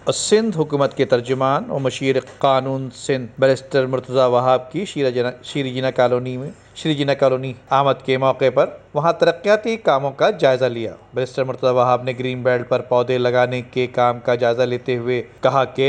और सिंध हुकूमत के तर्जुमान और मशीर कानून सिंध बैरिस्टर मुर्तज़ा वहाब की श्रीजीना कॉलोनी आमद के मौके पर वहां तरक्याती कामों का जायजा लिया। बैरिस्टर मुर्तज़ा वहाब ने ग्रीन बेल्ट पर पौधे लगाने के काम का जायजा लेते हुए कहा कि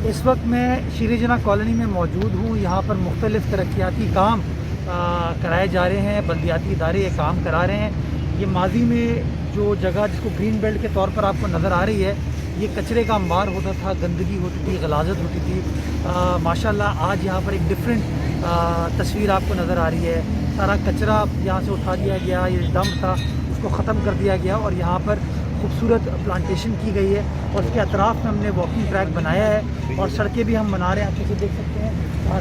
इस वक्त मैं श्रीजीना कॉलोनी में मौजूद हूँ। यहाँ पर मुख्तलिफ तरक्याती काम कराए जा रहे हैं, बल्दियाती इदारे ये काम करा रहे हैं। ये माजी में जो जगह जिसको ग्रीन बेल्ट के तौर पर आपको नज़र आ रही है, ये कचरे का अंबार होता था, गंदगी होती थी, गलाजत होती थी। माशाल्लाह आज यहाँ पर एक डिफरेंट तस्वीर आपको नज़र आ रही है। सारा कचरा यहाँ से उठा दिया गया, ये डंप था उसको ख़त्म कर दिया गया और यहाँ पर खूबसूरत प्लांटेशन की गई है और उसके अतराफ़ में हमने वॉकिंग ट्रैक बनाया है और सड़कें भी हम बना रहे हैं। आप जैसे देख सकते हैं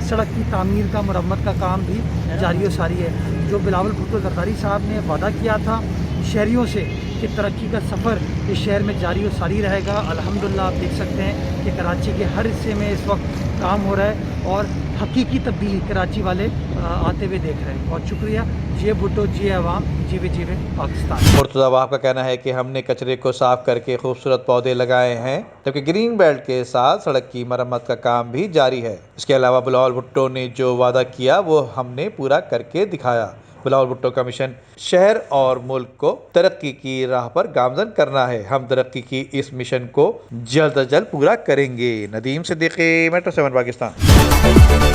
सड़क की तामीर का, मरम्मत का काम भी जारी व सारी है। जो बिलावल भुट्टो ज़रदारी साहब ने वादा किया था शहरियों से कि तरक्की का सफ़र इस शहर में जारी व सारी रहेगा, अल्हम्दुलिल्लाह आप देख सकते हैं कि कराची के हर हिस्से में इस वक्त काम हो रहा है और हकीकी तब्दीली कराची वाले आते हुए देख रहे हैं। बहुत शुक्रिया। जे भुट्टो, जे अवाम, जीवे जीवे पाकिस्तान। मुर्तज़ा वहाब का कहना है कि हमने कचरे को साफ करके खूबसूरत पौधे लगाए हैं, जबकि ग्रीन बेल्ट के साथ सड़क की मरम्मत का काम भी जारी है। इसके अलावा बिलावल भुट्टो ने जो वादा किया वो हमने पूरा करके दिखाया। बिलावल भुट्टो का मिशन शहर और मुल्क को तरक्की की राह पर गामजन करना है। हम तरक्की की इस मिशन को जल्द अज जल्द पूरा करेंगे। नदीम सिद्दीकी, मेट्रो 7 पाकिस्तान।